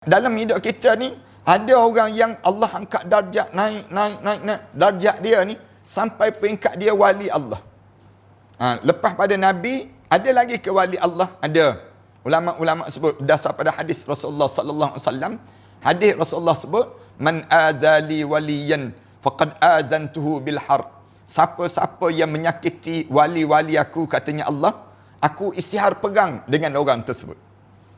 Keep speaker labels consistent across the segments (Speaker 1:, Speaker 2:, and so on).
Speaker 1: Dalam hidup kita ni, ada orang yang Allah angkat darjat, naik. Darjat dia ni, sampai peringkat dia wali Allah. Lepas pada Nabi, ada lagi ke wali Allah? Ada. Ulama-ulama sebut, dasar pada hadis Rasulullah sallallahu alaihi wasallam. Hadis Rasulullah sebut, man adzali waliyan, faqad adzantuhu bil harb. Siapa-siapa yang menyakiti wali-wali aku, katanya Allah, aku isytihar pegang dengan orang tersebut.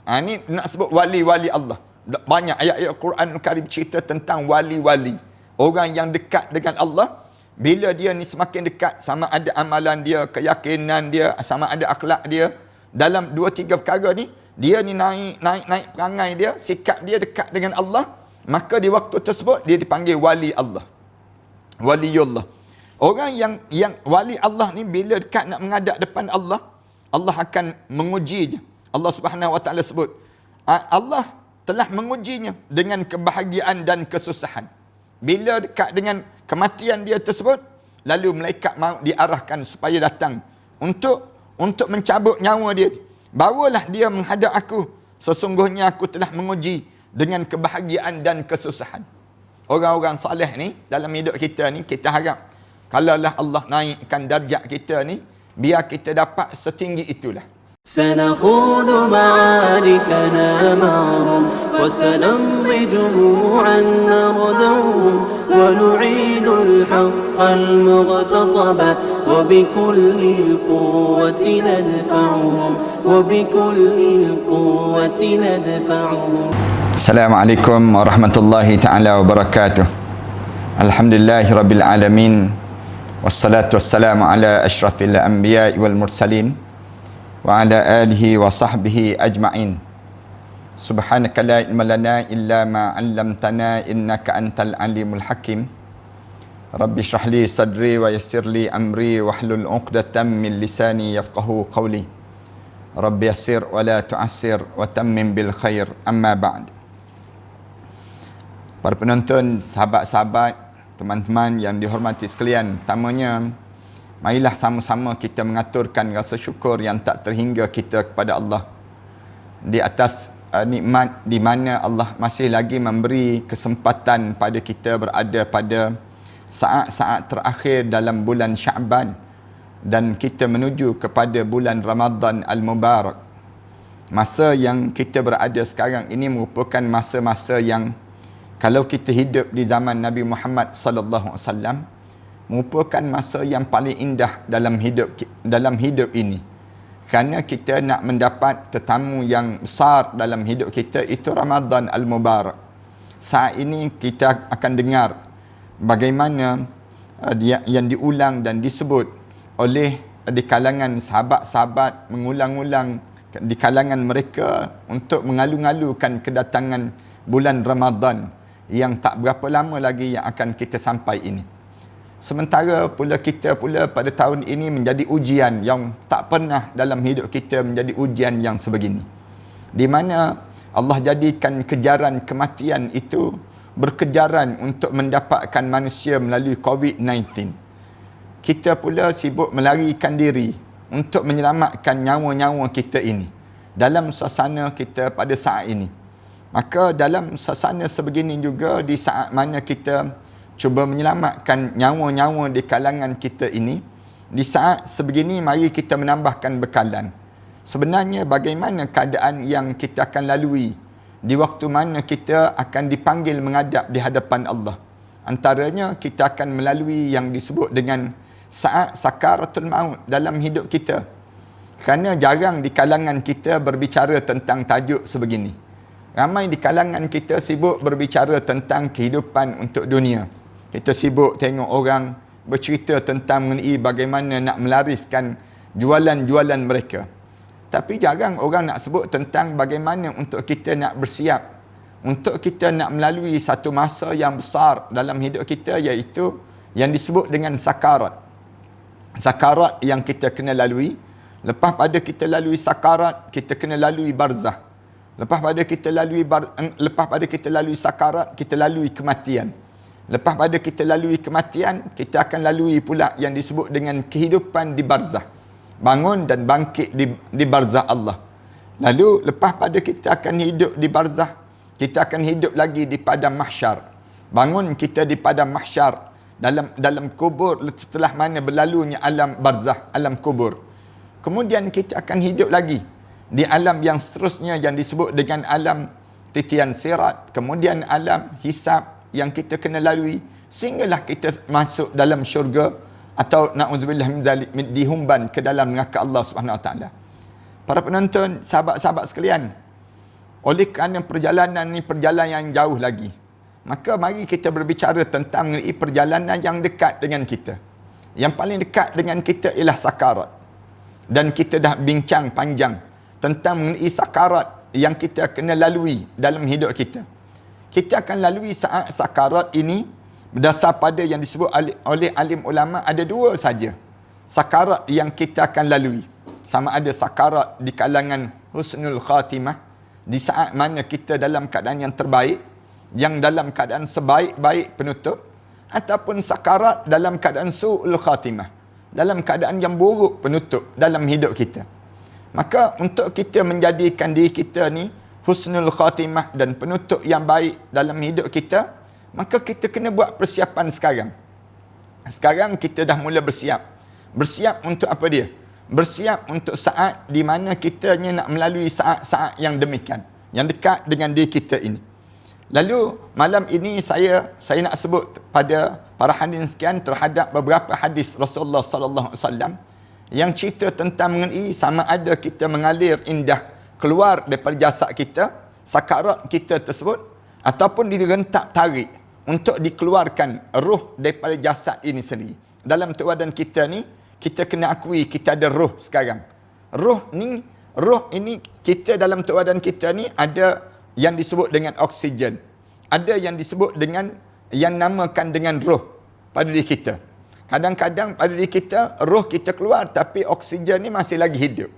Speaker 1: Ini nak sebut wali-wali Allah. Banyak ayat-ayat Quran Karim cerita tentang wali-wali. Orang yang dekat dengan Allah, bila dia ni semakin dekat, sama ada amalan dia, keyakinan dia, sama ada akhlak dia, dalam 2-3 perkara ni, dia ni naik perangai dia, sikap dia dekat dengan Allah, maka di waktu tersebut, dia dipanggil wali Allah. Waliullah. Orang yang wali Allah ni, bila dekat nak menghadap depan Allah, Allah akan mengujinya. Allah Subhanahu Wa Taala sebut, Allah telah mengujinya dengan kebahagiaan dan kesusahan. Bila dekat dengan kematian dia tersebut, lalu malaikat maut diarahkan supaya datang untuk mencabut nyawa dia. Bawalah dia menghadap aku. Sesungguhnya aku telah menguji dengan kebahagiaan dan kesusahan. Orang-orang soleh ni, dalam hidup kita ni, kita harap kalaulah Allah naikkan darjat kita ni, biar kita dapat setinggi itulah.
Speaker 2: سنخوض معاركنا معهم وسنمضي جموعا نردعهم ونعيد الحق المغتصب وبكل القوة ندفعهم وبكل القوة ندفعهم.
Speaker 1: السلام عليكم ورحمة الله تعالى وبركاته. الحمد لله رب العالمين والصلاة والسلام على أشرف الأنبياء والمرسلين وعلى آله وصحبه أجمعين. سبحانك لا علم لنا إلا ما علمتنا إنك أنت العليم الحكيم. رب اشرح لي صدري ويسر لي أمري واحلل عقدة من لساني يفقهوا قولي. رب يسر ولا تعسر وتمم بالخير. أما بعد. Para penonton, sahabat-sahabat, teman-teman yang dihormati sekalian, pertamanya, marilah sama-sama kita mengaturkan rasa syukur yang tak terhingga kita kepada Allah di atas nikmat di mana Allah masih lagi memberi kesempatan pada kita berada pada saat-saat terakhir dalam bulan Sya'ban dan kita menuju kepada bulan Ramadan Al-Mubarak. Masa yang kita berada sekarang ini merupakan masa-masa yang kalau kita hidup di zaman Nabi Muhammad sallallahu alaihi wasallam, merupakan masa yang paling indah dalam hidup ini. Kerana kita nak mendapat tetamu yang besar dalam hidup kita, itu Ramadan Al-Mubarak. Saat ini kita akan dengar bagaimana yang diulang dan disebut oleh di kalangan sahabat-sahabat, mengulang-ulang di kalangan mereka untuk mengalu-alukan kedatangan bulan Ramadan yang tak berapa lama lagi yang akan kita sampai ini. Sementara pula kita pula pada tahun ini menjadi ujian yang tak pernah dalam hidup kita menjadi ujian yang sebegini. Di mana Allah jadikan kejaran kematian itu berkejaran untuk mendapatkan manusia melalui COVID-19. Kita pula sibuk melarikan diri untuk menyelamatkan nyawa-nyawa kita ini dalam suasana kita pada saat ini. Maka dalam suasana sebegini juga, di saat mana kita cuba menyelamatkan nyawa-nyawa di kalangan kita ini, di saat sebegini mari kita menambahkan bekalan. Sebenarnya bagaimana keadaan yang kita akan lalui di waktu mana kita akan dipanggil menghadap di hadapan Allah. Antaranya kita akan melalui yang disebut dengan saat sakaratul maut dalam hidup kita. Kerana jarang di kalangan kita berbicara tentang tajuk sebegini. Ramai di kalangan kita sibuk berbicara tentang kehidupan untuk dunia. Kita sibuk tengok orang bercerita tentang mengenai bagaimana nak melariskan jualan-jualan mereka. Tapi jarang orang nak sebut tentang bagaimana untuk kita nak bersiap, untuk kita nak melalui satu masa yang besar dalam hidup kita, iaitu yang disebut dengan sakarat. Sakarat yang kita kena lalui. Lepas pada kita lalui sakarat, kita kena lalui barzah. Lepas pada kita lalui sakarat, kita lalui kematian. Lepas pada kita lalui kematian, kita akan lalui pula yang disebut dengan kehidupan di barzah. Bangun dan bangkit di barzah Allah. Lalu lepas pada kita akan hidup di barzah, Kita akan hidup lagi di padang mahsyar. Bangun kita di padang mahsyar dalam kubur setelah mana berlalunya alam barzah, alam kubur. Kemudian kita akan hidup lagi di alam yang seterusnya yang disebut dengan alam titian sirat, kemudian alam hisab yang kita kena lalui sehinggalah kita masuk dalam syurga atau na'udzubillah min dzalik dihumban ke dalam neraka Allah Subhanahu Wa Taala. Para penonton, sahabat-sahabat sekalian, oleh kerana perjalanan ni perjalanan yang jauh lagi, maka mari kita berbicara tentang mengenai perjalanan yang dekat dengan kita. Yang paling dekat dengan kita ialah sakarat. Dan kita dah bincang panjang tentang mengenai sakarat yang kita kena lalui dalam hidup kita. Kita akan lalui saat sakarat ini berdasar pada yang disebut oleh alim ulama, ada dua saja sakarat yang kita akan lalui. Sama ada sakarat di kalangan husnul khatimah, di saat mana kita dalam keadaan yang terbaik, yang dalam keadaan sebaik-baik penutup, ataupun sakarat dalam keadaan su'ul khatimah, dalam keadaan yang buruk penutup dalam hidup kita. Maka untuk kita menjadikan diri kita ni husnul khatimah dan penutup yang baik dalam hidup kita, maka kita kena buat persiapan sekarang. Sekarang kita dah mula bersiap. Bersiap untuk apa dia? Bersiap untuk saat di mana kita nak melalui saat-saat yang demikian, yang dekat dengan diri kita ini. Lalu malam ini saya nak sebut pada para hadirin sekalian terhadap beberapa hadis Rasulullah sallallahu alaihi wasallam yang cerita tentang mengenai sama ada kita mengalir indah keluar daripada jasad kita, sakarat kita tersebut, ataupun direntak tarik untuk dikeluarkan roh daripada jasad ini sendiri. Dalam badan kita ni, kita kena akui kita ada roh sekarang. Roh ini kita dalam badan kita ni ada yang disebut dengan oksigen. Ada yang disebut dengan yang namakan dengan roh pada diri kita. Kadang-kadang pada diri kita roh kita keluar tapi oksigen ni masih lagi hidup.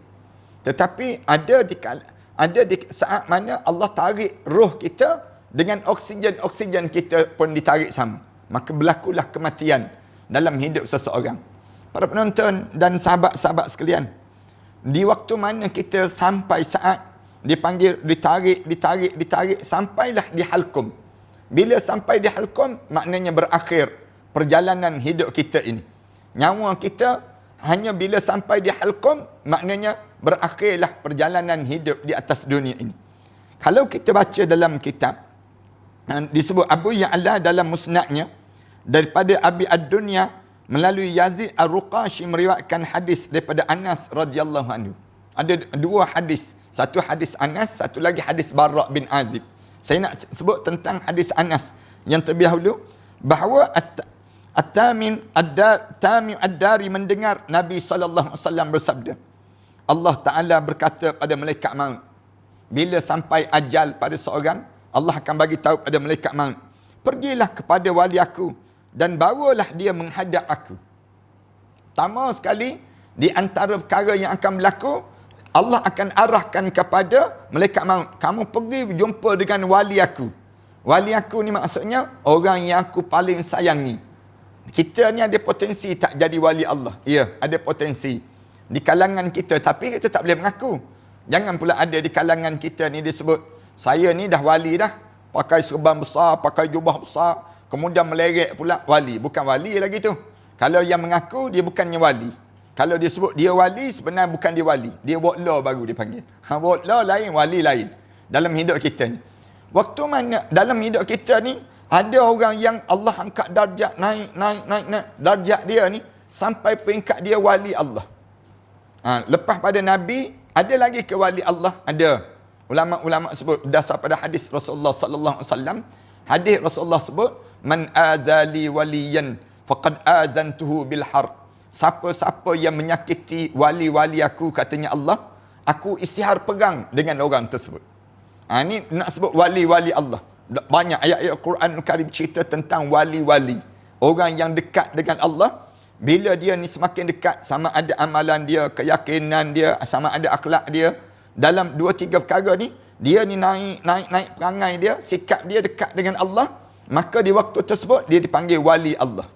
Speaker 1: Tetapi ada di saat mana Allah tarik roh kita dengan oksigen kita pun ditarik sama. Maka berlakulah kematian dalam hidup seseorang. Para penonton dan sahabat-sahabat sekalian, di waktu mana kita sampai saat dipanggil, ditarik, sampailah di halkum. Bila sampai di halkum, maknanya berakhir perjalanan hidup kita ini. Nyawa kita hanya bila sampai di halkum, maknanya berakhirlah perjalanan hidup di atas dunia ini. Kalau kita baca dalam kitab, disebut Abu Ya'la dalam musnadnya, daripada Abi Ad-Dunya, melalui Yazid Ar-Ruqashi meriwayatkan hadis daripada Anas radhiyallahu anhu. Ada dua hadis. Satu hadis Anas, satu lagi hadis Bara' bin Azib. Saya nak sebut tentang hadis Anas yang terlebih dahulu, bahawa Tamim Ad-Dari mendengar Nabi SAW bersabda, Allah Ta'ala berkata pada malaikat maut, bila sampai ajal pada seorang, Allah akan bagi tahu pada malaikat maut, pergilah kepada wali aku dan bawalah dia menghadap aku. Pertama sekali, di antara perkara yang akan berlaku, Allah akan arahkan kepada malaikat maut, kamu pergi jumpa dengan wali aku. Wali aku ni maksudnya orang yang aku paling sayangi. Kita ni ada potensi tak jadi wali Allah. Ya, ada potensi di kalangan kita, tapi kita tak boleh mengaku. Jangan pula ada di kalangan kita ni disebut, saya ni dah wali dah, pakai serban besar, pakai jubah besar, kemudian melerek pula wali. Bukan wali lagi tu. Kalau yang mengaku, dia bukannya wali. Kalau dia sebut dia wali, sebenarnya bukan dia wali. Dia wa'la baru dipanggil. Wa'la lain, wali lain. Dalam hidup kita ni. Waktu mana dalam hidup kita ni, ada orang yang Allah angkat darjat, naik. Darjat dia ni, sampai peringkat dia wali Allah. Lepas pada Nabi, ada lagi ke wali Allah? Ada. Ulama-ulama sebut, berdasar pada hadis Rasulullah sallallahu alaihi wasallam, hadis Rasulullah sebut, man adzali waliyan faqad adzantuhu bil harb. Siapa-siapa yang menyakiti wali-wali aku, katanya Allah, aku isytihar perang dengan orang tersebut. Ini nak sebut wali-wali Allah. Banyak ayat-ayat Quran Karim cerita tentang wali-wali. Orang yang dekat dengan Allah, bila dia ni semakin dekat, sama ada amalan dia, keyakinan dia, sama ada akhlak dia, dalam 2-3 perkara ni, dia ni naik perangai dia, sikap dia dekat dengan Allah, maka di waktu tersebut dia dipanggil wali Allah.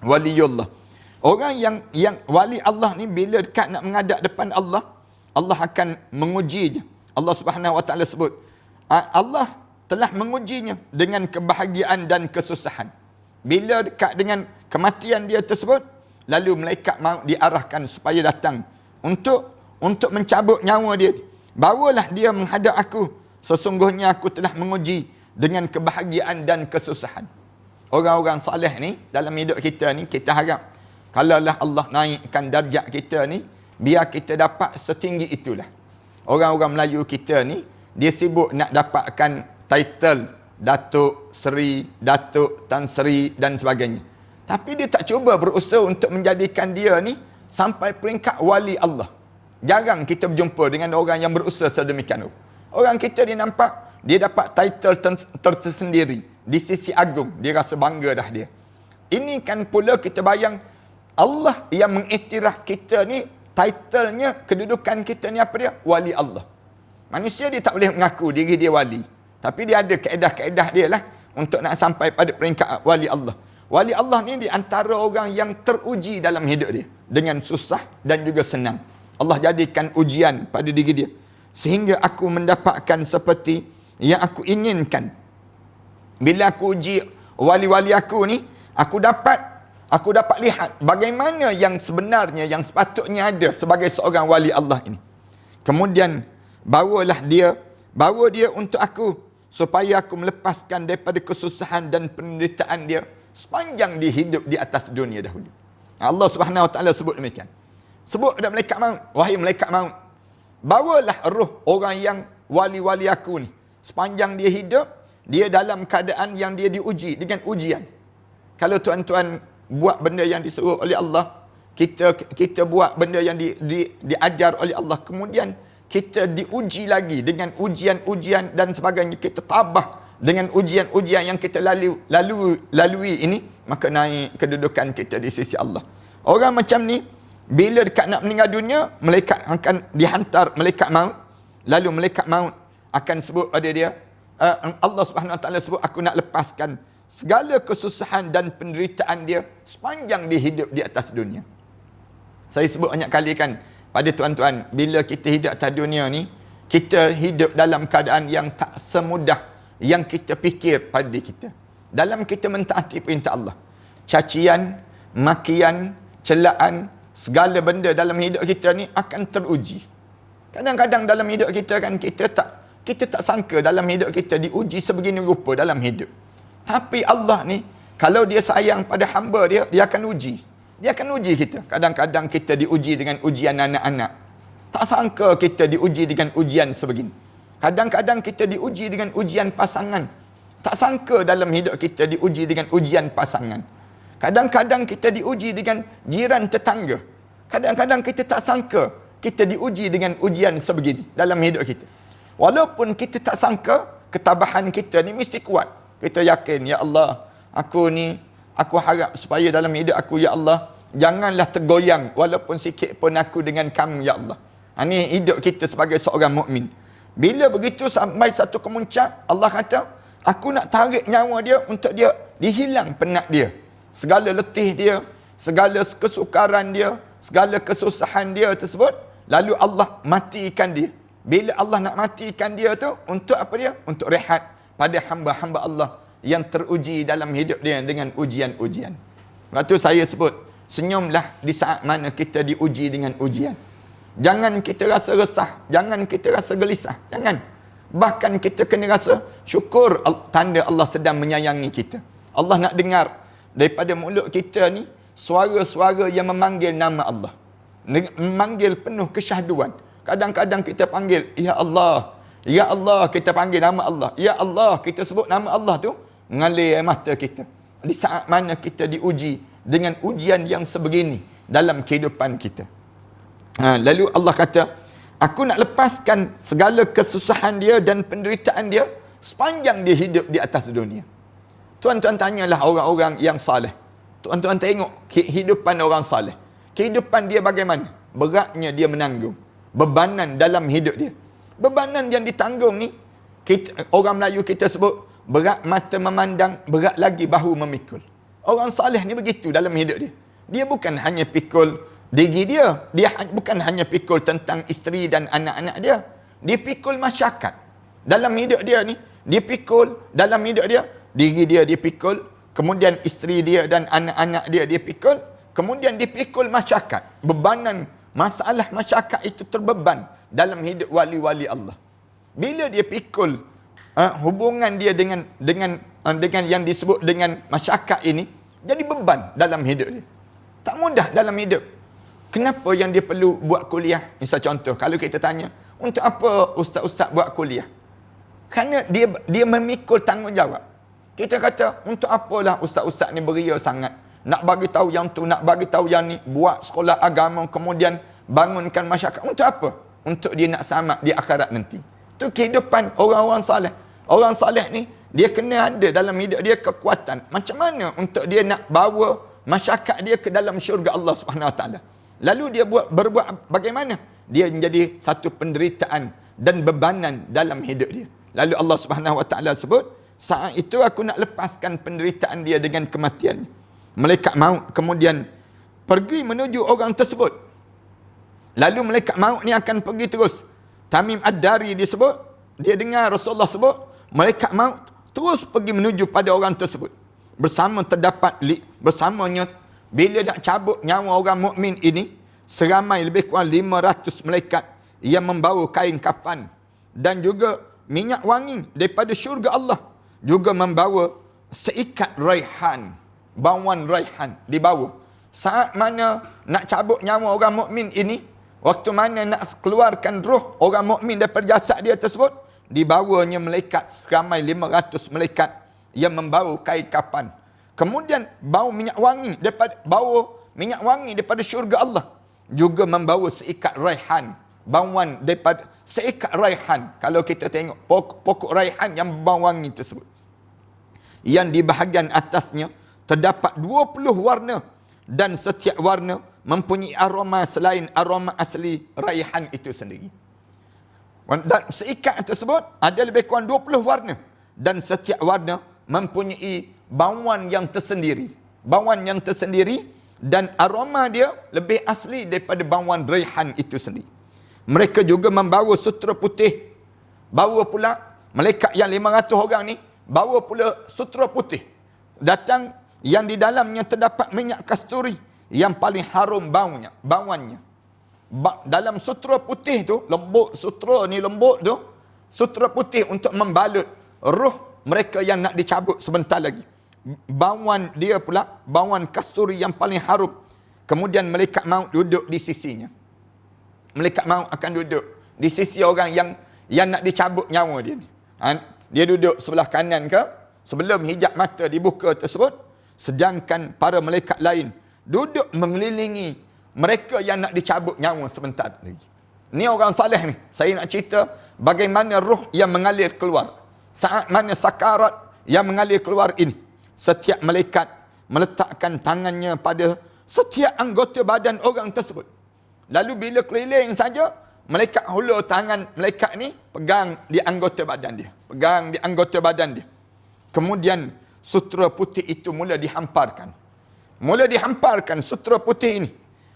Speaker 1: Waliullah. Orang yang wali Allah ni bila dekat nak menghadap depan Allah, Allah akan menguji dia. Allah Subhanahu Wa Taala sebut, Allah telah mengujinya dengan kebahagiaan dan kesusahan. Bila dekat dengan kematian dia tersebut, lalu malaikat maut diarahkan supaya datang untuk mencabut nyawa dia. Bawalah dia menghadap aku. Sesungguhnya aku telah menguji dengan kebahagiaan dan kesusahan. Orang-orang soleh ni, dalam hidup kita ni, kita harap kalaulah Allah naikkan darjat kita ni, biar kita dapat setinggi itulah. Orang-orang Melayu kita ni, dia sibuk nak dapatkan title Datuk Seri, Datuk Tan Seri dan sebagainya. Tapi dia tak cuba berusaha untuk menjadikan dia ni sampai peringkat wali Allah. Jarang kita berjumpa dengan orang yang berusaha sedemikian. Orang kita dia nampak, dia dapat title tersendiri di sisi agung. Dia rasa bangga dah dia. Ini kan pula kita bayang Allah yang mengiktiraf kita ni, titlenya, kedudukan kita ni apa dia? Wali Allah. Manusia dia tak boleh mengaku diri dia wali. Tapi dia ada kaedah-kaedah dia lah untuk nak sampai pada peringkat wali Allah. Wali Allah ni di antara orang yang teruji dalam hidup dia. Dengan susah dan juga senang. Allah jadikan ujian pada diri dia. Sehingga aku mendapatkan seperti yang aku inginkan. Bila aku uji wali-wali aku ni, aku dapat lihat bagaimana yang sebenarnya, yang sepatutnya ada sebagai seorang wali Allah ini. Kemudian bawa dia untuk aku supaya aku melepaskan daripada kesusahan dan penderitaan dia sepanjang dia hidup di atas dunia dahulu. Allah Subhanahu Wa Taala sebut demikian. Sebut kepada malaikat maut, wahai malaikat maut, bawalah roh orang yang wali-wali aku ni. Sepanjang dia hidup, dia dalam keadaan yang dia diuji dengan ujian. Kalau tuan-tuan buat benda yang disuruh oleh Allah, kita buat benda yang diajar oleh Allah, kemudian kita diuji lagi dengan ujian-ujian dan sebagainya, kita tabah dengan ujian-ujian yang kita lalui ini, maka naik kedudukan kita di sisi Allah. Orang macam ni, bila dekat nak meninggal dunia, malaikat akan dihantar malaikat maut. Lalu malaikat maut akan sebut pada dia, Allah Subhanahu Wa Taala sebut, aku nak lepaskan segala kesusahan dan penderitaan dia sepanjang dia hidup di atas dunia. Saya sebut banyak kali kan pada tuan-tuan, bila kita hidup atas dunia ni, kita hidup dalam keadaan yang tak semudah yang kita fikir pada diri kita. Dalam kita mentaati perintah Allah, cacian, makian, celaan, segala benda dalam hidup kita ni akan teruji. Kadang-kadang dalam hidup kita kan, kita tak sangka dalam hidup kita diuji sebegini rupa dalam hidup. Tapi Allah ni, kalau dia sayang pada hamba dia, dia akan uji. Dia akan uji kita. Kadang-kadang kita diuji dengan ujian anak-anak. Tak sangka kita diuji dengan ujian sebegini. Kadang-kadang kita diuji dengan ujian pasangan. Tak sangka dalam hidup kita diuji dengan ujian pasangan. Kadang-kadang kita diuji dengan jiran tetangga. Kadang-kadang kita tak sangka kita diuji dengan ujian sebegini dalam hidup kita. Walaupun kita tak sangka, ketabahan kita ni mesti kuat. Kita yakin, ya Allah, aku harap supaya dalam hidup aku, ya Allah, janganlah tergoyang walaupun sikit pun aku dengan kamu, ya Allah. Ini hidup kita sebagai seorang mukmin. Bila begitu sampai satu kemuncak, Allah kata, aku nak tarik nyawa dia untuk dia dihilang penat dia. Segala letih dia, segala kesukaran dia, segala kesusahan dia tersebut, lalu Allah matikan dia. Bila Allah nak matikan dia tu, untuk apa dia? Untuk rehat pada hamba-hamba Allah yang teruji dalam hidup dia dengan ujian-ujian. Lepas tu saya sebut, senyumlah di saat mana kita diuji dengan ujian. Jangan kita rasa resah, jangan kita rasa gelisah, jangan. Bahkan kita kena rasa syukur tanda Allah sedang menyayangi kita. Allah nak dengar daripada mulut kita ni suara-suara yang memanggil nama Allah. Memanggil penuh kesyahduan. Kadang-kadang kita panggil, ya Allah, ya Allah, kita panggil nama Allah. Ya Allah, kita sebut nama Allah tu, mengalir air mata kita. Di saat mana kita diuji dengan ujian yang sebegini dalam kehidupan kita. Lalu Allah kata, aku nak lepaskan segala kesusahan dia dan penderitaan dia sepanjang dia hidup di atas dunia. Tuan-tuan tanyalah orang-orang yang saleh. Tuan-tuan tengok kehidupan orang saleh. Kehidupan dia bagaimana? Beratnya dia menanggung bebanan dalam hidup dia. Bebanan yang ditanggung ni, orang Melayu kita sebut, berat mata memandang, berat lagi bahu memikul. Orang saleh ni begitu dalam hidup dia. Dia bukan hanya pikul diri dia. Dia bukan hanya pikul tentang isteri dan anak-anak dia. Dia pikul masyarakat. Dalam hidup dia ni, Dia pikul dalam hidup dia, diri dia dipikul, kemudian isteri dia dan anak-anak dia dipikul, kemudian dipikul masyarakat. Bebanan masalah masyarakat itu terbeban dalam hidup wali-wali Allah. Bila dia pikul hubungan dia dengan yang disebut dengan masyarakat ini, jadi beban dalam hidup dia. Tak mudah dalam hidup. Kenapa yang dia perlu buat kuliah? Misal contoh, kalau kita tanya, untuk apa ustaz-ustaz buat kuliah? Kerana dia memikul tanggungjawab. Kita kata, untuk apalah ustaz-ustaz ni beria sangat. Nak bagi tahu yang tu, nak bagi tahu yang ni, buat sekolah agama, kemudian bangunkan masyarakat. Untuk apa? Untuk dia nak selamat di akhirat nanti. Itu kehidupan orang-orang soleh. Orang soleh ni, dia kena ada dalam hidup dia kekuatan. Macam mana untuk dia nak bawa masyarakat dia ke dalam syurga Allah Subhanahu Wa Taala. Lalu dia berbuat bagaimana? Dia menjadi satu penderitaan dan bebanan dalam hidup dia. Lalu Allah Subhanahu Wa Taala sebut, saat itu aku nak lepaskan penderitaan dia dengan kematian. Malaikat maut kemudian pergi menuju orang tersebut. Lalu malaikat maut ni akan pergi terus. Tamim Ad-Dari disebut, dia dengar Rasulullah sebut, malaikat maut terus pergi menuju pada orang tersebut. Bersamanya bila nak cabut nyawa orang mukmin ini, seramai lebih kurang 500 malaikat yang membawa kain kafan dan juga minyak wangi daripada syurga Allah, juga membawa seikat raihan, bauan raihan dibawa. Saat mana nak cabut nyawa orang mukmin ini, waktu mana nak keluarkan roh orang mukmin daripada jasad dia tersebut, dibawanya malaikat ramai 500 malaikat yang membawa kain kafan. Kemudian bau minyak wangi daripada syurga Allah, juga membawa seikat raihan, bauan daripada seikat raihan. Kalau kita tengok pokok raihan yang bau wangi tersebut, yang di bahagian atasnya terdapat 20 warna, dan setiap warna mempunyai aroma selain aroma asli raihan itu sendiri. Dan seikat tersebut ada lebih kurang 20 warna, dan setiap warna mempunyai bauan yang tersendiri. Bauan yang tersendiri, dan aroma dia lebih asli daripada bauan raihan itu sendiri. Mereka juga membawa sutera putih. Bawa pula malaikat yang 500 orang ni, bawa pula sutera putih. Datang yang di dalamnya terdapat minyak kasturi yang paling harum bauannya. Dalam sutera putih tu, lembut sutera ni lembut tu, sutera putih untuk membalut roh mereka yang nak dicabut sebentar lagi. Bauan dia pula, bauan kasturi yang paling harum. Kemudian malaikat maut duduk di sisinya. Malaikat maut akan duduk di sisi orang yang nak dicabut nyawa dia ni. Dia duduk sebelah kanan ke, sebelum hijab mata dibuka tersebut, sedangkan para malaikat lain duduk mengelilingi mereka yang nak dicabut nyawa sebentar lagi. Ni orang saleh ni. Saya nak cerita bagaimana roh yang mengalir keluar. Saat mana sakarat yang mengalir keluar ini, setiap malaikat meletakkan tangannya pada setiap anggota badan orang tersebut. Lalu bila keliling saja, malaikat hulur tangan malaikat ni pegang di anggota badan dia. Pegang di anggota badan dia. Kemudian sutera putih itu mula dihamparkan. Mula dihamparkan sutera putih ini.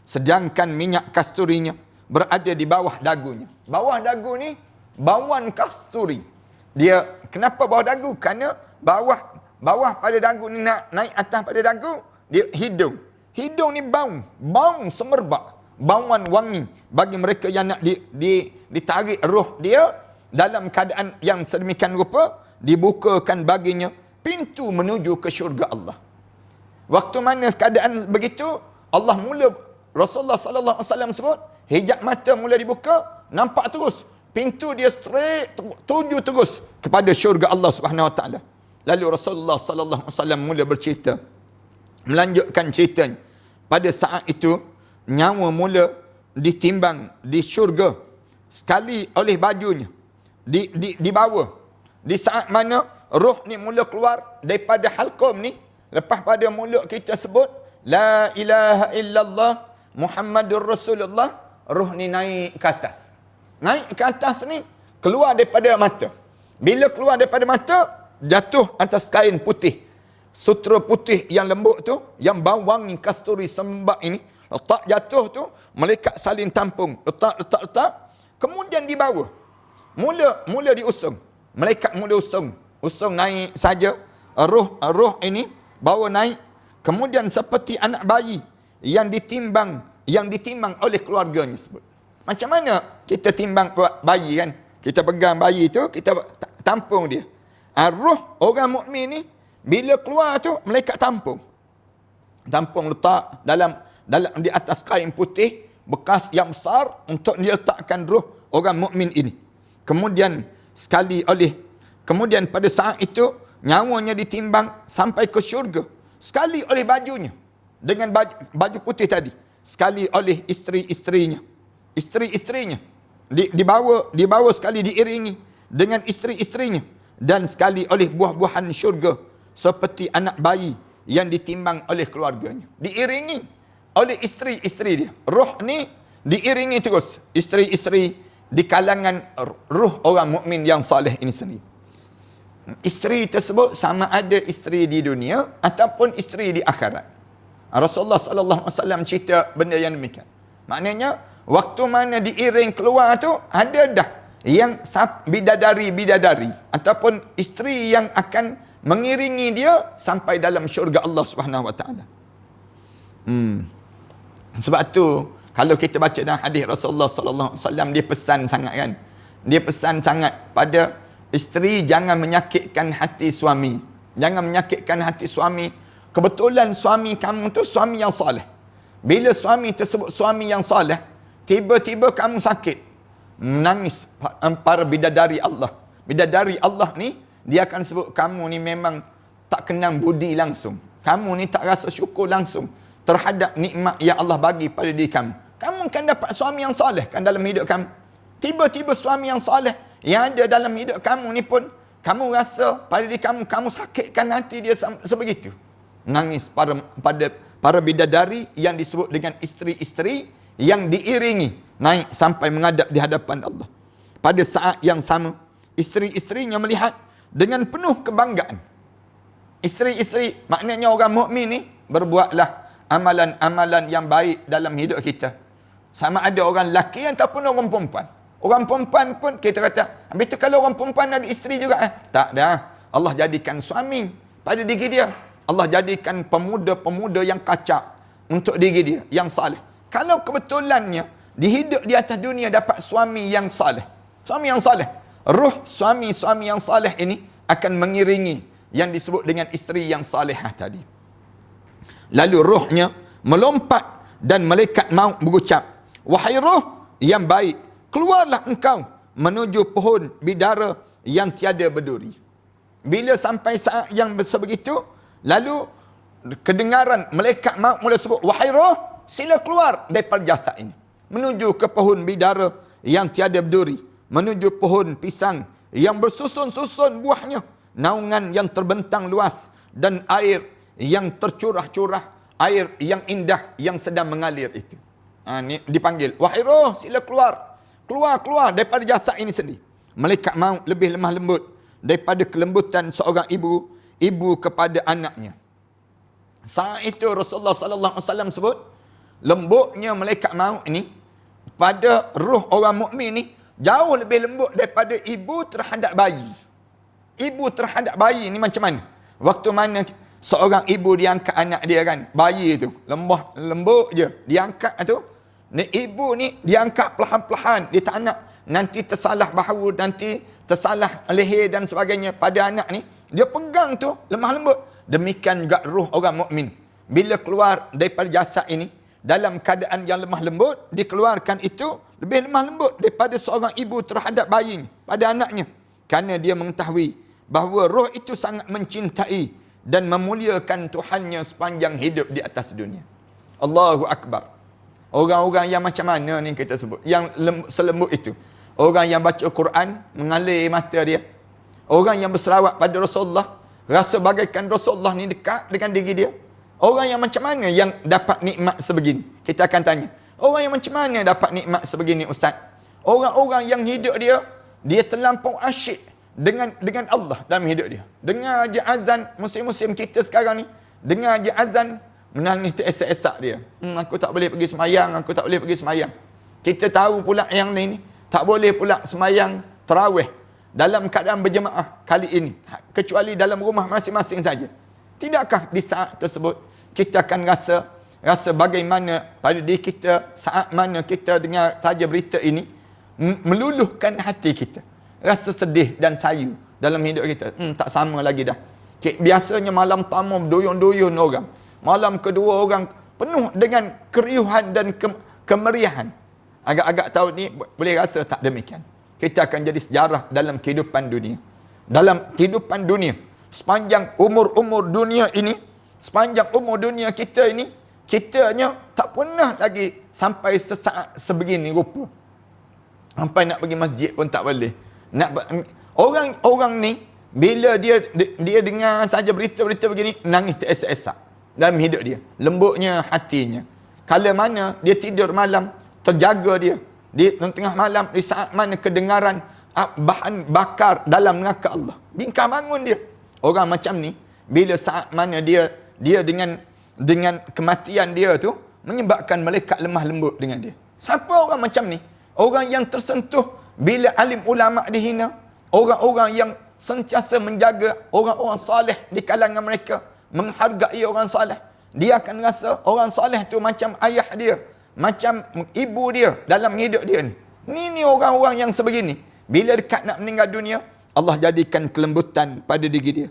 Speaker 1: Sedangkan minyak kasturinya berada di bawah dagunya. Bawah dagu ni bauan kasturi. Dia kenapa bawah dagu? Kerana bawah pada dagu ni nak naik atas pada dagu, dia hidung. Hidung ni bau semerbak, bauan wangi bagi mereka yang nak ditarik roh dia dalam keadaan yang sedemikian rupa, dibukakan baginya pintu menuju ke syurga Allah. Waktu mana keadaan begitu, Rasulullah sallallahu alaihi wasallam sebut, hijab mata mula dibuka, nampak terus pintu dia straight tuju terus kepada syurga Allah Subhanahu Wa Taala. Lalu Rasulullah sallallahu alaihi wasallam mula bercerita, melanjutkan ceritanya. Pada saat itu nyawa mula ditimbang di syurga sekali oleh bajunya, dibawa. Di saat mana roh ni mula keluar daripada halqum ni, lepas pada mulut kita sebut la ilaha illallah Muhammadur Rasulullah, roh ni naik ke atas. Naik ke atas ni keluar daripada mata. Bila keluar daripada mata, jatuh atas kain putih. Sutera putih yang lembut tu, yang bau wangi kasturi sembak ini, letak jatuh tu, malaikat salin tampung, letak. Kemudian dibawa. Mula diusung. Malaikat mula usung naik saja. Roh ini bawa naik. Kemudian seperti anak bayi yang ditimbang oleh keluarganya sebut. Macam mana kita timbang bayi kan? Kita pegang bayi tu, kita tampung dia. Roh orang mukmin ni bila keluar tu malaikat tampung letak dalam di atas kain putih bekas yang besar untuk diletakkan roh orang mukmin ini. Kemudian pada saat itu nyawanya ditimbang sampai ke syurga. Sekali oleh bajunya dengan baju putih tadi, sekali oleh isteri-isterinya dibawa sekali diiringi dengan isteri-isterinya, dan sekali oleh buah-buahan syurga seperti anak bayi yang ditimbang oleh keluarganya, diiringi oleh isteri-isteri dia. Roh ni diiringi terus isteri-isteri di kalangan roh orang mukmin yang soleh ini sendiri. Isteri tersebut sama ada isteri di dunia ataupun isteri di akhirat. Rasulullah sallallahu alaihi wasallam cerita benda yang demikian. Maknanya waktu mana diiring keluar tu ada dah yang bidadari ataupun isteri yang akan mengiringi dia sampai dalam syurga Allah Subhanahu Wa Taala. Sebab tu kalau kita baca dalam hadis Rasulullah sallallahu alaihi wasallam, dia pesan sangat kan. Dia pesan sangat pada isteri, jangan menyakitkan hati suami. Jangan menyakitkan hati suami. Kebetulan suami kamu tu suami yang soleh. Bila suami tersebut suami yang soleh, tiba-tiba kamu sakit, menangis para bidadari Allah. Bidadari Allah ni, dia akan sebut kamu ni memang tak kenang budi langsung. Kamu ni tak rasa syukur langsung terhadap nikmat yang Allah bagi pada diri kamu. Kamu akan dapat suami yang soleh kan dalam hidup kamu. Tiba-tiba suami yang soleh yang ada dalam hidup kamu ni pun, kamu rasa pada diri kamu, kamu sakitkan hati dia sebegitu. Nangis para bidadari yang disebut dengan isteri-isteri yang diiringi naik sampai menghadap di hadapan Allah. Pada saat yang sama, isteri-isterinya melihat dengan penuh kebanggaan. Isteri-isteri, maknanya orang mukmin ni, berbuatlah amalan-amalan yang baik dalam hidup kita. Sama ada orang lelaki ataupun orang perempuan. Orang perempuan pun kita kata, habis tu kalau orang perempuan ada isteri juga, tak dah. Allah jadikan suami pada diri dia. Allah jadikan pemuda-pemuda yang kacak untuk diri dia, yang saleh. Kalau kebetulannya dihidup di atas dunia dapat suami yang saleh. Suami yang saleh. Ruh suami-suami yang saleh ini akan mengiringi yang disebut dengan isteri yang salehah tadi. Lalu ruhnya melompat dan malaikat maut berucap, wahai ruh yang baik, keluarlah engkau menuju pohon bidara yang tiada berduri. Bila sampai saat yang sebegitu, lalu kedengaran malaikat maut mula sebut, wahai roh, sila keluar daripada jasad ini, menuju ke pohon bidara yang tiada berduri, menuju pohon pisang yang bersusun-susun buahnya, naungan yang terbentang luas, dan air yang tercurah-curah, air yang indah yang sedang mengalir itu. Ni dipanggil, wahai roh, sila keluar daripada jasad ini sendiri. Malaikat maut lebih lemah lembut daripada kelembutan seorang ibu kepada anaknya. Saat itu Rasulullah sallallahu alaihi wasallam sebut, lembutnya malaikat maut ini pada ruh orang mukmin ni jauh lebih lembut daripada ibu terhadap bayi. Ibu terhadap bayi ni macam mana? Waktu mana seorang ibu diangkat anak dia kan, bayi tu lembut je diangkat tu, ni ibu ni diangkat perlahan-lahan, dia tak nak nanti tersalah bahu, nanti tersalah leher dan sebagainya pada anak ni. Dia pegang tu lemah lembut. Demikian juga ruh orang mukmin, bila keluar daripada jasad ini dalam keadaan yang lemah lembut, dikeluarkan itu lebih lemah lembut daripada seorang ibu terhadap bayinya, pada anaknya. Kerana dia mengetahui bahawa roh itu sangat mencintai dan memuliakan Tuhannya sepanjang hidup di atas dunia. Allahu Akbar. Orang-orang yang macam mana ni kita sebut, yang selembut itu? Orang yang baca Quran mengalir mata dia. Orang yang berselawat pada Rasulullah, rasa bagaikan Rasulullah ni dekat dengan diri dia. Orang yang macam mana yang dapat nikmat sebegini? Kita akan tanya, orang yang macam mana dapat nikmat sebegini, Ustaz? Orang-orang yang hidup dia terlampau asyik dengan Allah dalam hidup dia. Dengar je azan, musim-musim kita sekarang ni, dengar je azan, menangis teresak-esak dia. Aku tak boleh pergi semayang. Kita tahu pula yang ni tak boleh pula semayang tarawih dalam keadaan berjemaah kali ini, kecuali dalam rumah masing-masing saja. Tidakkah di saat tersebut kita akan rasa bagaimana pada diri kita saat mana kita dengar saja berita ini meluluhkan hati kita, rasa sedih dan sayu dalam hidup kita. Tak sama lagi dah. Biasanya malam pertama doyun-doyun orang, malam kedua orang penuh dengan keriuhan dan kemeriahan. Agak-agak tahun ni boleh rasa tak demikian. Kita akan jadi sejarah dalam kehidupan dunia. Dalam kehidupan dunia, sepanjang umur dunia ini, sepanjang umur dunia kita ini, kitanya tak pernah lagi sampai sesaat sebegini rupa. Sampai nak pergi masjid pun tak boleh. Orang ni bila dia dengar saja berita-berita begini, nangis teresak-esak dalam hidup dia. Lembutnya hatinya. Kala mana dia tidur malam, terjaga dia. Di tengah malam, di saat mana kedengaran bahan bakar dalam neraka Allah, bingkang bangun dia. Orang macam ni, bila saat mana dia dengan kematian dia tu menyebabkan malaikat lemah lembut dengan dia. Siapa orang macam ni? Orang yang tersentuh bila alim ulama dihina, orang-orang yang sentiasa menjaga orang-orang soleh di kalangan mereka, menghargai orang soleh. Dia akan rasa orang soleh tu macam ayah dia, macam ibu dia dalam hidup dia ni. Ni orang-orang yang sebegini. Bila dekat nak meninggal dunia, Allah jadikan kelembutan pada diri dia.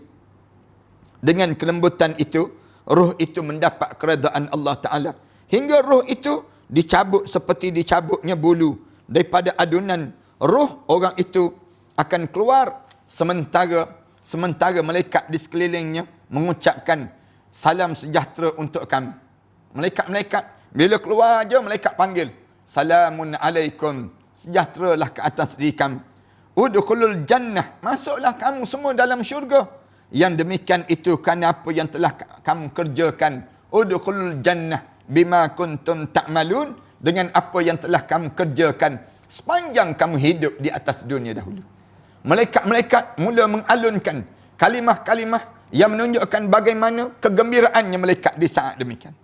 Speaker 1: Dengan kelembutan itu, roh itu mendapat keredaan Allah Ta'ala. Hingga roh itu dicabut seperti dicabutnya bulu daripada adunan. Roh orang itu akan keluar sementara malaikat di sekelilingnya mengucapkan salam sejahtera untuk kamu. Malaikat-malaikat bila keluar aja malaikat panggil, salamun alaikum, sejahteralah ke atas diri kamu. Udkhulul jannah, masuklah kamu semua dalam syurga. Yang demikian itu kerana apa yang telah kamu kerjakan. Udkhulul jannah bima kuntum ta'malun, dengan apa yang telah kamu kerjakan sepanjang kamu hidup di atas dunia dahulu. Malaikat-malaikat mula mengalunkan kalimah-kalimah yang menunjukkan bagaimana kegembiraannya malaikat di saat demikian.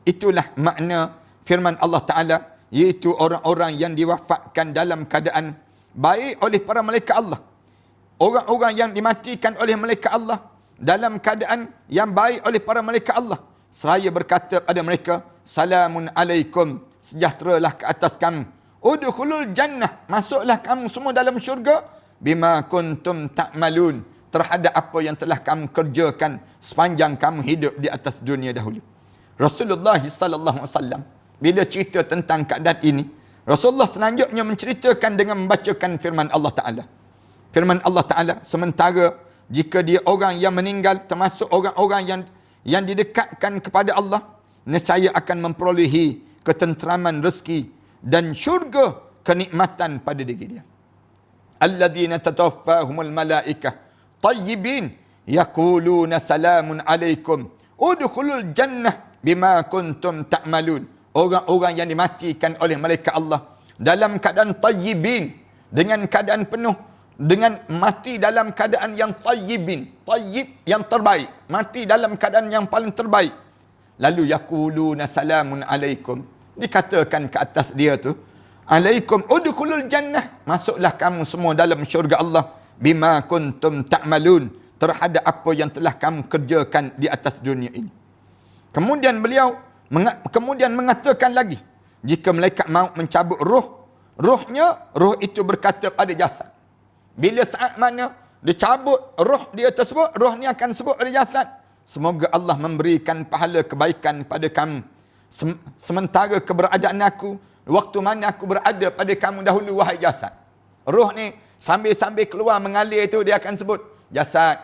Speaker 1: Itulah makna firman Allah Ta'ala, iaitu orang-orang yang diwafatkan dalam keadaan baik oleh para malaikat Allah. Orang-orang yang dimatikan oleh malaikat Allah dalam keadaan yang baik oleh para malaikat Allah. Seraya berkata pada mereka, salamun alaikum, sejahteralah ke atas kamu. Udkhulul jannah, masuklah kamu semua dalam syurga. Bima kuntum ta'malun, terhadap apa yang telah kamu kerjakan sepanjang kamu hidup di atas dunia dahulu. Rasulullah sallallahu alaihi wasallam bila cerita tentang keadaan ini, Rasulullah selanjutnya menceritakan dengan membacakan firman Allah Ta'ala. Firman Allah Ta'ala, sementara jika dia orang yang meninggal termasuk orang-orang yang didekatkan kepada Allah, nescaya akan memperolehi ketenteraman rezeki dan syurga kenikmatan pada diri dia. Alladzina tatawaffahumul malaikah tayyibin yaquluna salamun alaikum udkhulul jannah bima kuntum ta'malun. Orang-orang yang dimatikan oleh malaikat Allah dalam keadaan tayyibin, dengan keadaan penuh, dengan mati dalam keadaan yang tayyibin, tayyib yang terbaik, mati dalam keadaan yang paling terbaik. Lalu yaquluna salamun alaikum, dikatakan ke atas dia tu, alaikum udkhulul jannah, masuklah kamu semua dalam syurga Allah, bima kuntum ta'malun, terhadap apa yang telah kamu kerjakan di atas dunia ini. Kemudian beliau mengatakan lagi, jika malaikat maut mencabut roh itu berkata pada jasad. Bila saat mana dicabut roh dia tersebut, roh ni akan sebut pada jasad, semoga Allah memberikan pahala kebaikan pada kamu sementara keberadaan aku, waktu mana aku berada pada kamu dahulu, wahai jasad. Roh ni sambil keluar mengalir itu, dia akan sebut, jasad,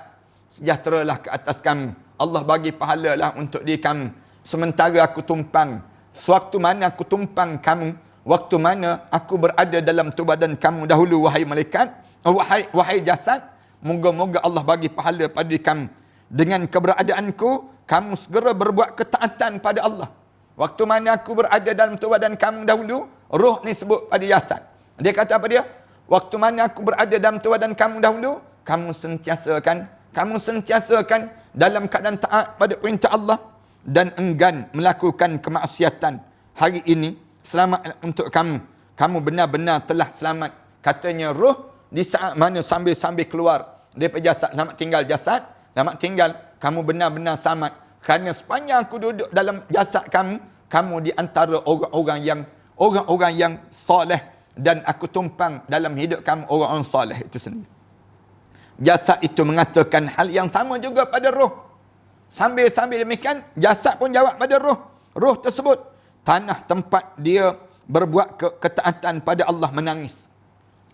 Speaker 1: sejahteralah ke atas kamu, Allah bagi pahala lah untuk diri kamu sementara aku tumpang. Sewaktu mana aku tumpang kamu, waktu mana aku berada dalam tubuh badan kamu dahulu, wahai malaikat, wahai jasad, moga-moga Allah bagi pahala pada kamu. Dengan keberadaanku, kamu segera berbuat ketaatan pada Allah. Waktu mana aku berada dalam tubuh badan kamu dahulu, roh ni sebut pada jasad. Dia kata apa dia? Waktu mana aku berada dalam tubuh badan kamu dahulu, kamu sentiasakan dalam keadaan taat pada perintah Allah dan enggan melakukan kemaksiatan. Hari ini selamat untuk kamu. Kamu benar-benar telah selamat. Katanya roh di saat mana sambil keluar daripada jasad, selamat tinggal jasad, selamat tinggal kamu benar-benar selamat. Kerana sepanjang aku duduk dalam jasad kamu, kamu di antara orang-orang yang soleh, dan aku tumpang dalam hidup kamu orang-orang soleh itu sendiri. Jasad itu mengatakan hal yang sama juga pada roh. Sambil demikian, jasad pun jawab pada roh. Roh tersebut, tanah tempat dia berbuat ketaatan pada Allah menangis.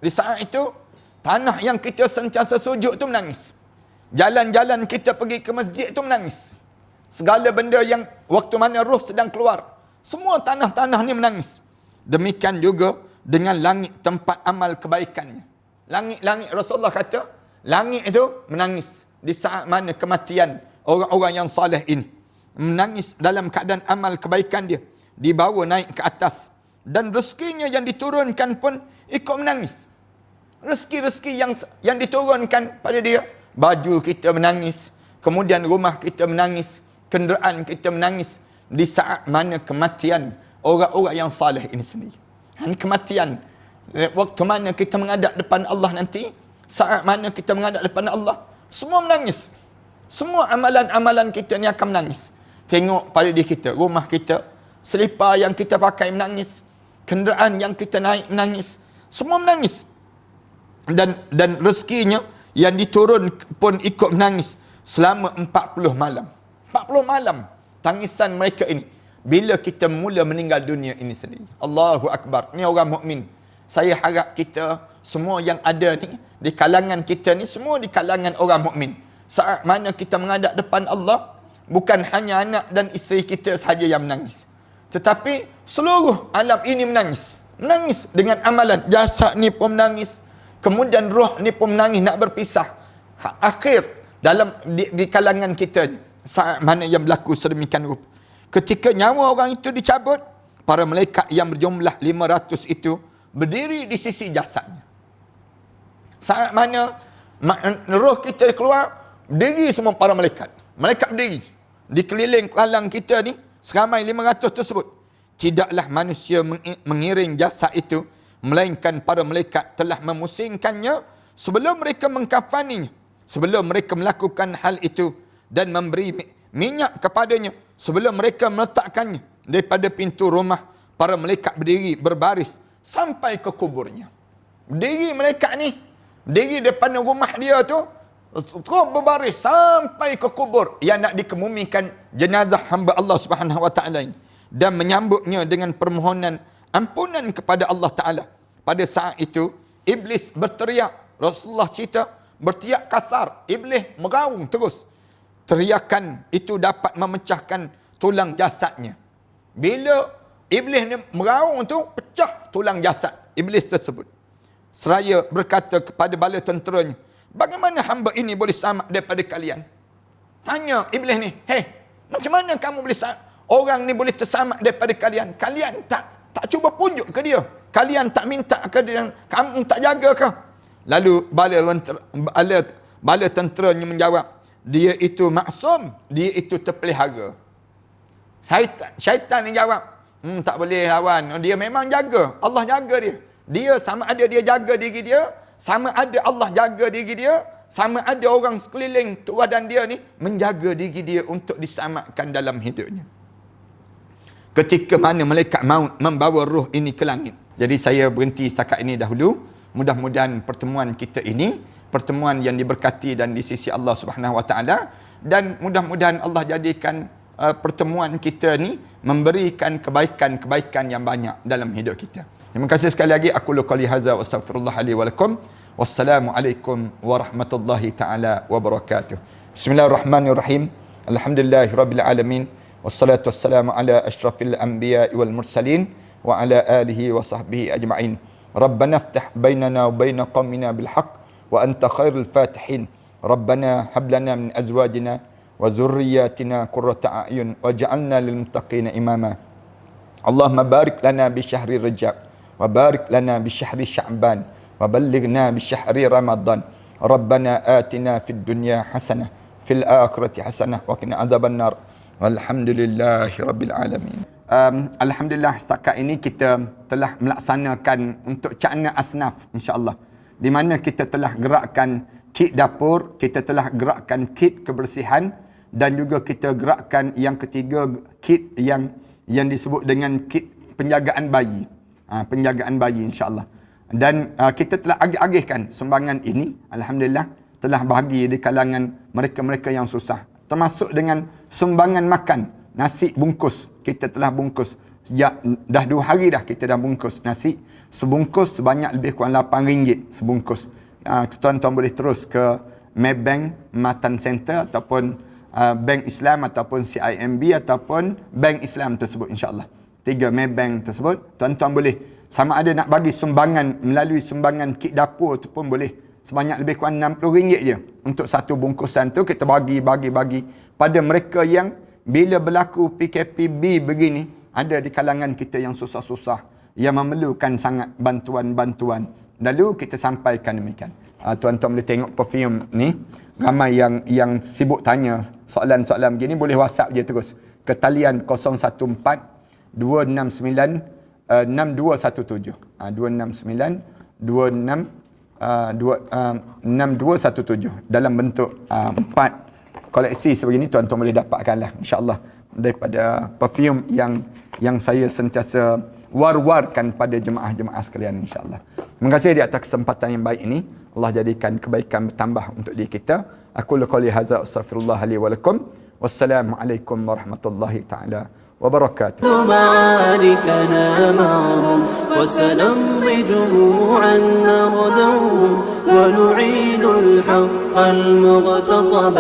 Speaker 1: Di saat itu, tanah yang kita sentiasa sujud itu menangis. Jalan-jalan kita pergi ke masjid itu menangis. Segala benda yang waktu mana roh sedang keluar, semua tanah-tanah ni menangis. Demikian juga dengan langit tempat amal kebaikannya. Langit Rasulullah kata, langit itu menangis di saat mana kematian orang-orang yang saleh ini. Menangis dalam keadaan amal kebaikan dia. Dibawa naik ke atas. Dan rezekinya yang diturunkan pun ikut menangis. Rezeki-rezeki yang diturunkan pada dia. Baju kita menangis. Kemudian rumah kita menangis. Kenderaan kita menangis. Di saat mana kematian orang-orang yang saleh ini sendiri. Kematian. Waktu mana kita menghadap depan Allah nanti. Saat mana kita menghadap depan Allah. Semua menangis. Semua amalan-amalan kita ni akan menangis. Tengok pada diri kita. Rumah kita. Selipar yang kita pakai menangis. Kenderaan yang kita naik menangis. Semua menangis. Dan rezekinya yang diturun pun ikut menangis. Selama 40 malam. 40 malam tangisan mereka ini. Bila kita mula meninggal dunia ini sendiri. Allahu Akbar. Ni orang mukmin. Saya harap kita semua yang ada ni, di kalangan kita ni, semua di kalangan orang mukmin. Saat mana kita menghadap depan Allah, bukan hanya anak dan isteri kita sahaja yang menangis. Tetapi seluruh alam ini menangis. Menangis dengan amalan. Jasad ni pun menangis. Kemudian roh ni pun menangis nak berpisah. Akhir di kalangan kita ni. Saat mana yang berlaku sedemikian rupa. Ketika nyawa orang itu dicabut, para malaikat yang berjumlah 500 itu berdiri di sisi jasadnya. Saat mana roh kita keluar, berdiri semua para malaikat. Malaikat berdiri. Di keliling kelalang kita ni, seramai 500 tersebut. Tidaklah manusia mengiring jasad itu, melainkan para malaikat telah memusingkannya sebelum mereka mengkafaninya. Sebelum mereka melakukan hal itu dan memberi minyak kepadanya. Sebelum mereka meletakkannya daripada pintu rumah, para malaikat berdiri berbaris sampai ke kuburnya. Berdiri malaikat ni, berdiri depan rumah dia tu, terus berbaris sampai ke kubur yang nak dikemumikan jenazah hamba Allah Subhanahu Wa Taala ini, dan menyambutnya dengan permohonan ampunan kepada Allah Taala. Pada saat itu iblis berteriak. Rasulullah cerita berteriak kasar. Iblis meraung terus. Teriakan itu dapat memecahkan tulang jasadnya. Bila iblis ni meraung tu, pecah tulang jasad iblis tersebut. Seraya berkata kepada bala tenteranya, bagaimana hamba ini boleh selamat daripada kalian? Tanya iblis ni, macam mana kamu boleh selamat? Orang ni boleh terselamat daripada kalian. Kalian tak cuba pujuk ke dia? Kalian tak minta ke dia? Kamu tak jaga ke? Lalu bala tenteranya menjawab, dia itu maksum, dia itu terpelihara. Syaitan ni jawab, tak boleh lawan. Dia memang jaga. Allah jaga dia. Dia sama ada dia jaga diri dia, sama ada Allah jaga diri dia, sama ada orang sekeliling tuan dan dia ni menjaga diri dia untuk diselamatkan dalam hidupnya. Ketika mana malaikat maut membawa roh ini ke langit. Jadi saya berhenti setakat ini dahulu. Mudah-mudahan pertemuan kita ini pertemuan yang diberkati dan di sisi Allah Subhanahu Wa Taala, dan mudah-mudahan Allah jadikan pertemuan kita ni memberikan kebaikan-kebaikan yang banyak dalam hidup kita. Terima kasih sekali lagi. Aku qouli hadza wa astaghfirullah li wa lakum. Wassalamualaikum warahmatullahi taala wabarakatuh. Bismillahirrahmanirrahim. Alhamdulillahirabbil alamin. Wassalatu wassalamu ala asyrafil anbiya'i wal mursalin wa ala alihi wa sahbihi ajma'in. Rabbana iftah bainana wa bain qaumina bil haqq wa anta khairul fatihin. Rabbana hab lana min azwajina wa dhurriyyatina qurrata a'yun waj'alna lil muttaqina imama. Allahumma barik lana bi syahri Rajab wa barik lana bi syahri Sya'ban wa ballighna bi syahri Ramadan. Rabbana atina fid dunya hasanah fil akhirati hasanah wa qina adzabannar. Walhamdulillahi rabbil alamin. Alhamdulillah setakat ini kita telah melaksanakan untuk cakna asnaf, insya-Allah. di mana kita telah gerakkan kit dapur, kita telah gerakkan kit kebersihan, dan juga kita gerakkan yang ketiga, kit yang disebut dengan kit penjagaan bayi. Penjagaan bayi insya-Allah. Dan kita telah agih-agihkan sumbangan ini, alhamdulillah, telah bahagi di kalangan mereka-mereka yang susah. Termasuk dengan sumbangan makan, nasi bungkus. Kita telah bungkus. Sejak dah 2 hari dah kita dah bungkus nasi. Sebungkus sebanyak lebih kurang RM8 sebungkus. Tuan-tuan boleh terus ke Maybank Matan Center ataupun Bank Islam ataupun CIMB ataupun Bank Islam tersebut insya-Allah. 3 Maybank tersebut, tuan-tuan boleh sama ada nak bagi sumbangan melalui sumbangan kit dapur tu pun boleh. Sebanyak lebih kurang RM60 je. Untuk satu bungkusan tu kita bagi pada mereka yang bila berlaku PKPB begini, ada di kalangan kita yang susah-susah, yang memerlukan sangat bantuan-bantuan. Lalu kita sampaikan demikian. Tuan-tuan boleh tengok perfume ni. Ramai yang sibuk tanya soalan-soalan begini, boleh WhatsApp je terus ke talian 014 269 6217. 269 6217 dalam bentuk 4 koleksi sebegini, tuan-tuan boleh dapatkanlah insya-Allah daripada perfume yang saya sentiasa war-warkan pada jemaah-jemaah sekalian insya-Allah. Terima kasih di atas kesempatan yang baik ini. Allah jadikan kebaikan bertambah untuk diri kita. Aku qouli hadza astaghfirullah li wa lakum. Wassalamualaikum warahmatullahi taala وبركاته.
Speaker 2: معاركنا معهم وسنمضي جموعا نردعهم ونعيد الحق المغتصب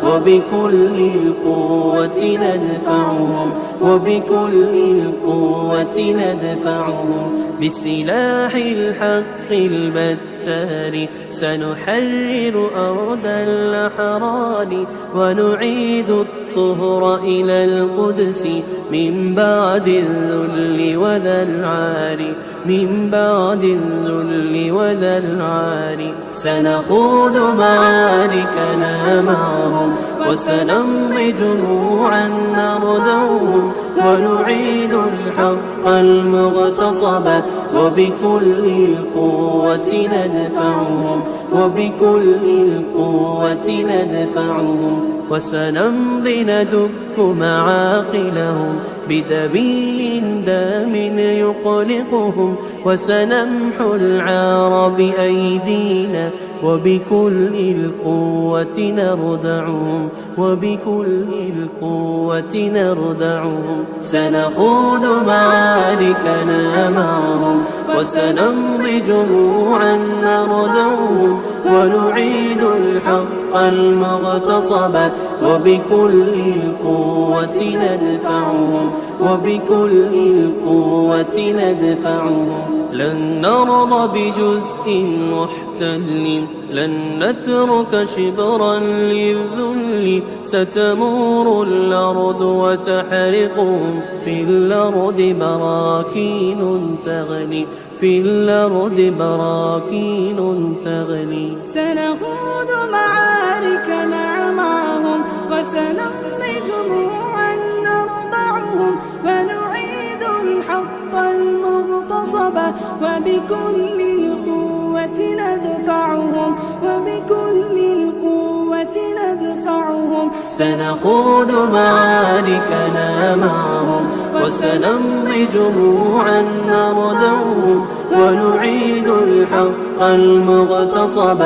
Speaker 2: وبكل القوة ندفعهم وبكل القوة ندفعهم بسلاح الحق البتار سنحرر أرض الأحرار ونعيد الطهر إلى القدس من بعد الذل وذا العار من بعد الذل وذا العار سنخوض معاركنا معهم وسنمضي جموعا نردعهم ونعيد الحق المغتصب وبكل القوة ندفعهم وبكل القوة ندفعهم وسنمضي ندك معاقلهم بدبيل دام يقلقهم وسنمحو العار بأيدينا وبكل القوة نردعهم وبكل القوة نردعهم سنخوض معاركنا معهم وسنمضي جموعا نردعهم ونعيد الحق المغتصب وبكل القوة ندفعهم وبكل القوة ندفعهم لن نرضى بجزء محتل لن نترك شبرا للذل ستمور الأرض وتحرقهم في الأرض براكين تغلي في الأرض براكين تغلي
Speaker 3: سنخوض معاركنا معهم وسنمضي جموعا نرضعهم ونعيد الحق المغتصب وبكل القوة ندفعهم وبكل القوة ندفعهم
Speaker 2: سنخوض معاركنا معهم وسنمضي جموعا نردعهم ونعيد الحق المغتصب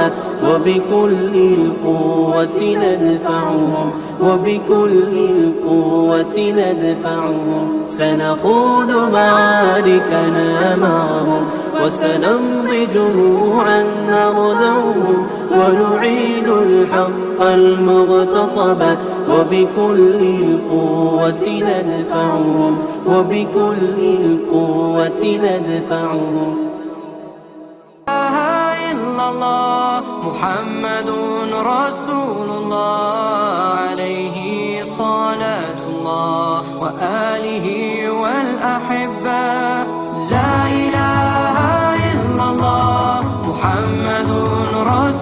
Speaker 2: وبكل القوة ندفعهم وبكل القوة ندفعهم سنخوض معاركنا معهم وسنمضي جموعا نردعهم ونعيد الحق المغتصب وبكل القوة ندفعهم وبكل القوة ندفعهم محمد رسول الله عليه صلاة الله وآله والأحبة